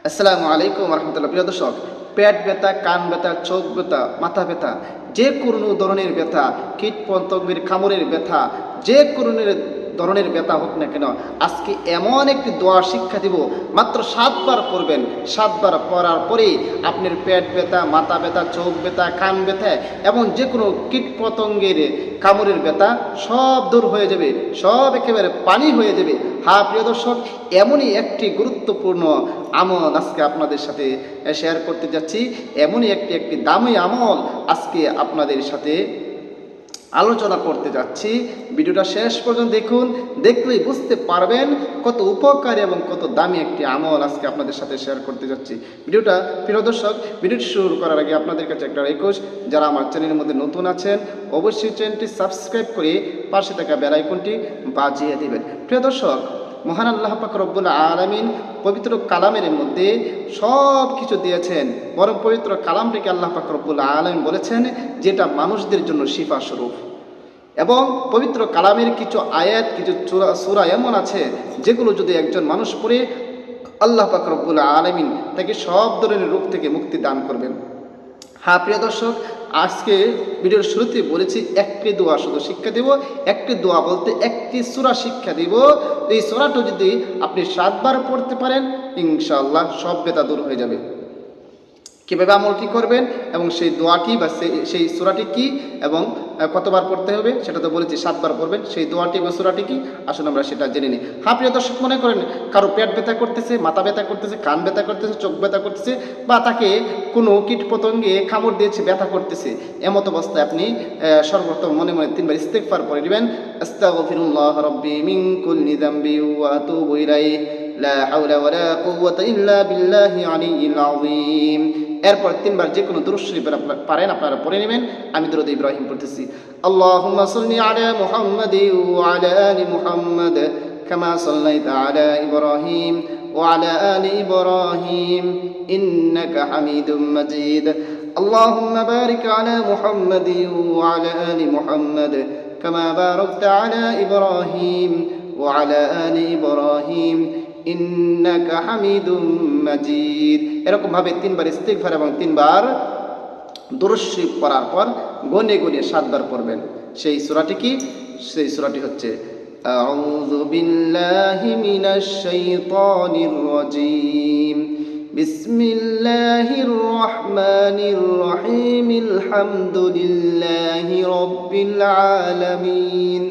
আসসালামু আলাইকুম রহমতুল্লাহ। প্রিয় দর্শক, পেট ব্যথা, কান ব্যথা, চোখ ব্যথা, মাথা ব্যথা, যে কোনো ধরনের ব্যথা, কীট পতঙ্গের কামড়ের ব্যথা, যে কোনো ধরনের ব্যথা হোক না কেন, আজকে এমন একটি দোয়া শিক্ষা দিব, মাত্র 7 বার পড়বেন। 7 বার পড়ার পরেই আপনার পেট ব্যথা, মাথা ব্যথা, চোখ ব্যথা, কান ব্যথা এবং যে কোনো কীট পতঙ্গের কামড়ের ব্যথা সব দূর হয়ে যাবে, সব একেবারে পানি হয়ে যাবে। হ্যাঁ প্রিয় দর্শক, এমনই একটি গুরুত্বপূর্ণ আমল আজকে আপনাদের সাথে শেয়ার করতে যাচ্ছি। এমনই একটি দামি আমল আজকে আপনাদের সাথে আলোচনা করতে যাচ্ছি। ভিডিওটা শেষ পর্যন্ত দেখুন, দেখলেই বুঝতে পারবেন কত উপকারী এবং কত দামি একটি আমল আজকে আপনাদের সাথে শেয়ার করতে যাচ্ছি। ভিডিওটা প্রিয় দর্শক, ভিডিওটি শুরু করার আগে আপনাদের কাছে একটা রিকোয়েস্ট, যারা আমার চ্যানেলের মধ্যে নতুন আছেন অবশ্যই চ্যানেলটি সাবস্ক্রাইব করে পাশে থাকা বেল আইকনটি বাজিয়ে দিবেন। প্রিয় দর্শক, মহান আল্লাহ পাক রব্বুল আলামিন পবিত্র কালামের মধ্যে সব কিছু দিয়েছেন, বরং পবিত্র কালামটিকে আল্লাহ পাক রব্বুল আলামিন বলেছেন যেটা মানুষদের জন্য শিফা স্বরূপ। এবং পবিত্র কালামের কিছু আয়াত, কিছু সূরা এমন আছে যেগুলো যদি একজন মানুষ পড়ে, আল্লাহ পাক রব্বুল আলামিন তাকে সব ধরনের রোগ থেকে মুক্তি দান করবেন। হ্যাঁ প্রিয় দর্শক, আজকে ভিডিওর শুরুতে বলেছি একটি দোয়া শুধু শিক্ষা দেব। একটি দোয়া বলতে একটি সূরা শিক্ষা দিব। এই সূরাটা যদি আপনি 7 বার পড়তে পারেন, ইনশাআল্লাহ সব ব্যথা দূর হয়ে যাবে। কীভাবে আমলটি করবেন এবং সেই দোয়াটি বা সেই সূরাটি কি এবং কতবার পড়তে হবে সেটা তো বলেছি, 7 বার পড়বেন। সেই দোয়াটি বা সূরাটি কি, আসুন আমরা সেটা জেনে নিই। হ্যাঁ প্রিয় দর্শক, মনে করেন কারো পেট ব্যথা করতেছে, মাথা ব্যথা করতেছে, কান ব্যথা করতেছে, চোখ ব্যথা করতেছে, বা তাকে কোনো কীট পতঙ্গে কামড় দিয়েছে, ব্যথা করতেছে, এমত অবস্থায় আপনি সর্বপ্রথম মনে মনে 3 বার ইস্তিগফার পড়ে দিবেন। আস্তাগফিরুল্লাহ রাব্বি মিন কুল্লি যামবি ওয়া আতুবু ইলাইহি লা হাওলা ওয়ালা কুওয়াতা ইল্লা বিল্লাহি আলিয়্যিল আযীম। এরপর 3 বার যে কোনো দুরূদ শরীফ পারেন আপনারা পড়ে নেবেন। আমি দুরূদ ইব্রাহিম পড়তেছি। আল্লাহুম্মা সাল্লি আলা মুহাম্মাদি ওয়া আলা আলি মুহাম্মাদ কামা সাল্লাইতা আলা ইব্রাহিম ওয়া আলা আলি ইব্রাহিম ইন্নাকা হামিদুম মাজিদ। আল্লাহুম্মা বারিক আলা মুহাম্মাদি ওয়া আলা আলি মুহাম্মাদ কামা বারাকতা আলা ইব্রাহিম ওয়া আলা আলি ইব্রাহিম ইন্নাকা হামিদুম মাজিদ। এরকম ভাবে 3 বার ইস্তিগফার এবং 3 বার দুরূদ শরীফ পড়ার পর গনে গনে 7 বার পড়বেন। সেই সূরাটি কি? সেই সূরাটি হচ্ছে আউযু বিল্লাহি মিনাশ শাইতানির রাজীম, বিসমিল্লাহির রহমানির রহিম, আলহামদুলিল্লাহি রাব্বিল আলামিন,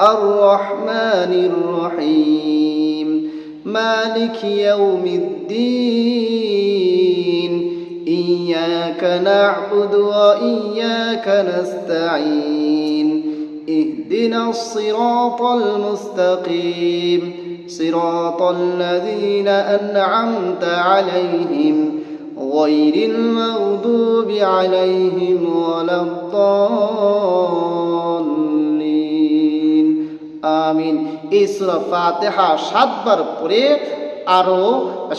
আর রহমানির রহিম, মালিক ইয়াউমিদ্দিন, ইয়্যাকা না'বুদু ওয়া ইয়্যাকা নাস্তাঈন, ইহদিনাস সিরাতাল মুস্তাকিম, সিরাতাল লাযীনা আন'আমতা আলাইহিম গায়রিল মাগদুবি আলাইহিম ওয়ালাদ-দাল্লিন। আমিন। এই সূরা ফাতিহা 7 বার পড়ে আরও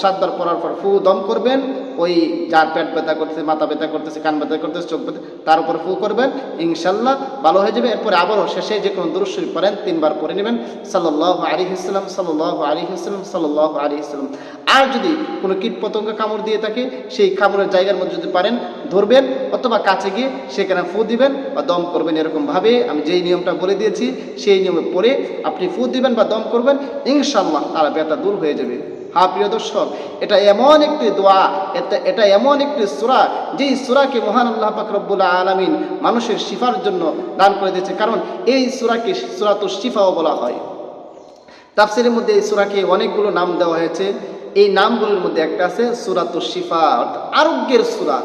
7 বার পড়ার পর ফু দম করবেন। ওই যার পেট ব্যথা করতেছে, মাথা ব্যথা করতেছে, কান ব্যথা করতেছে, চোখ ব্যথা, তার উপর ফু করবেন, ইনশাল্লাহ ভালো হয়ে যাবে। এরপরে আবারও শেষে যে কোনো দুরূদ শরীফ পড়েন 3 বার পড়ে নেবেন, সাল্লাল্লাহু আলাইহি ওয়াসাল্লাম, সাল্লাল্লাহু আলাইহি ওয়াসাল্লাম, সাল্লাল্লাহু আলাইহি ওয়াসাল্লাম। আর যদি কোনো কীট পতঙ্গ কামড় দিয়ে থাকে, সেই কামড়ের জায়গার মধ্যে যদি পারেন ধরবেন, অথবা কাছে গিয়ে সেখানে ফু দিবেন বা দম করবেন। এরকমভাবে আমি যেই নিয়মটা বলে দিয়েছি সেই নিয়মে পড়ে আপনি ফু দিবেন বা দম করবেন, ইনশাল্লাহ তার ব্যথা দূর হয়ে যাবে। হ্যাঁ প্রিয় দর্শক, এটা এমন একটি দোয়া, এটা এমন একটি সূরা, যেই সূরাকে মহান আল্লাহ পাক রব্বুল আলামিন মানুষের শিফার জন্য দান করে দিয়েছে। কারণ এই সূরাকে সূরাতুশ শিফাও বলা হয়। তাফসীরের মধ্যে এই সূরাকে অনেকগুলো নাম দেওয়া হয়েছে। এই নামগুলোর মধ্যে একটা আছে সূরাতুশ শিফা, অর্থাৎ আরোগ্যের সূরা।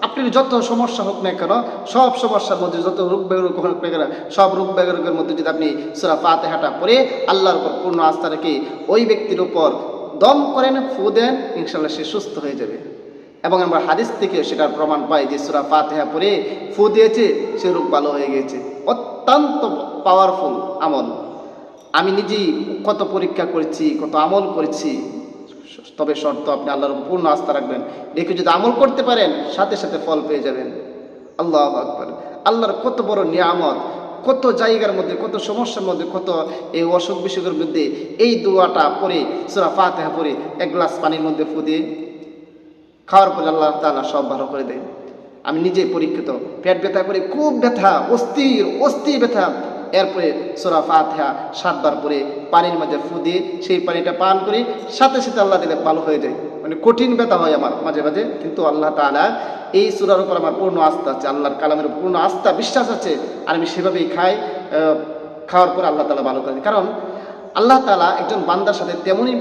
আপনার যত সমস্যা হোক না কেন, সব সমস্যার মধ্যে, যত রোগ ব্যাধি হোক না কেন, সব রোগ ব্যাধির মধ্যে যদি আপনি সূরা ফাতিহাটা পড়ে আল্লাহর উপর পূর্ণ আস্থা রেখে ওই ব্যক্তির উপর দম করেন, ফু দেন, ইনশাআল্লাহ সে সুস্থ হয়ে যাবে। এবং আমরা হাদিস থেকে সেটার প্রমাণ পাই যে সূরা ফাতিহা পড়ে ফু দিয়েছে, সে রোগ ভালো হয়ে গেছে। অত্যন্ত পাওয়ারফুল আমল। আমি নিজেই কত পরীক্ষা করেছি, কত আমল করেছি। তবে শর্ত আপনি আল্লাহর উপর পূর্ণ আস্থা রাখবেন, রেখে যদি আমল করতে পারেন সাথে সাথে ফল পেয়ে যাবেন। আল্লাহু আকবার। আল্লাহর কত বড় নিয়ামত, কত জায়গার মধ্যে, কত সমস্যার মধ্যে, কত এই অসুখ বিসুখের মধ্যে এই দোয়াটা পড়ে, সূরা ফাতিহা পড়ে 1 গ্লাস পানির মধ্যে ফু দিয়ে খাওয়ার পরে আল্লাহ তাআলা সব ভালো করে দেয়। আমি নিজে পরীক্ষিত, পেট ব্যথা করে খুব ব্যথা, অস্থির অস্থির ব্যথা। এরপরে সূরা ফাতিহা 7 বার পরে পানির মাঝে ফু দিয়ে সেই পানিটা পান করি, সাথে সাথে আল্লাহ দিলে ভালো হয়ে যায়। মানে কঠিন ব্যথা হয় আমার মাঝে মাঝে, কিন্তু আল্লাহ তাআলা এই সূরার উপর আমার পূর্ণ আস্থা আছে, আল্লাহর কালামের পূর্ণ আস্থা বিশ্বাস আছে, আর আমি সেভাবেই খাই। খাওয়ার পর আল্লাহ তাআলা ভালো করে দেয়। কারণ আল্লাহ তাআলা একজন বান্দার সাথে তেমনই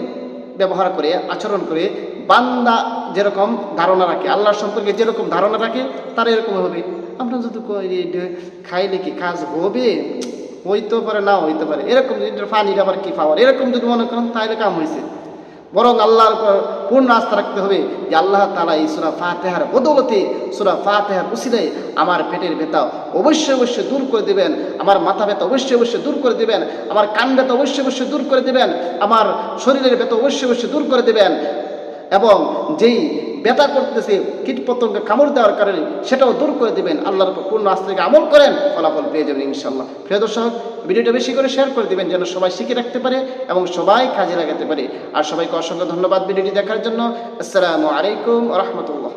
ব্যবহার করে, আচরণ করে, বান্দা যেরকম ধারণা রাখে, আল্লাহর সম্পর্কে যেরকম ধারণা রাখে তার এরকম হবে। আমরা যদি খাইলে কি কাজ হবে, হইতে পারে না হইতে পারে, এরকম যদি পানির আবার কি পাওয়ার, এরকম যদি মনে করেন তাহলে কাম হয়েছে। বরং আল্লাহর উপর পূর্ণ আস্থা রাখতে হবে যে আল্লাহ তাআলা এই সূরা ফাতিহার বদৌলতে, সূরা ফাতিহার উসিলায় আমার পেটের ব্যথা অবশ্যই অবশ্যই দূর করে দেবেন, আমার মাথা ব্যথা অবশ্যই অবশ্যই দূর করে দেবেন, আমার কান ব্যথা অবশ্যই অবশ্যই দূর করে দেবেন, আমার শরীরের ব্যথা অবশ্যই অবশ্যই দূর করে দেবেন। এবং যেই ব্যথা করতেছে কীটপতঙ্গে কামড় দেওয়ার কারণে সেটাও দূর করে দেবেন। আল্লাহর উপর পূর্ণ আস্থা থেকে আমল করেন, ফলাফল পেয়ে যাবেন ইনশাআল্লাহ। প্রিয় দর্শক, ভিডিওটা বেশি করে শেয়ার করে দিবেন যেন সবাই শিখে রাখতে পারে এবং সবাই কাজে লাগাতে পারে। আর সবাইকে অসংখ্য ধন্যবাদ ভিডিওটি দেখার জন্য। আসসালামু আলাইকুম ওয়া রাহমাতুল্লাহ।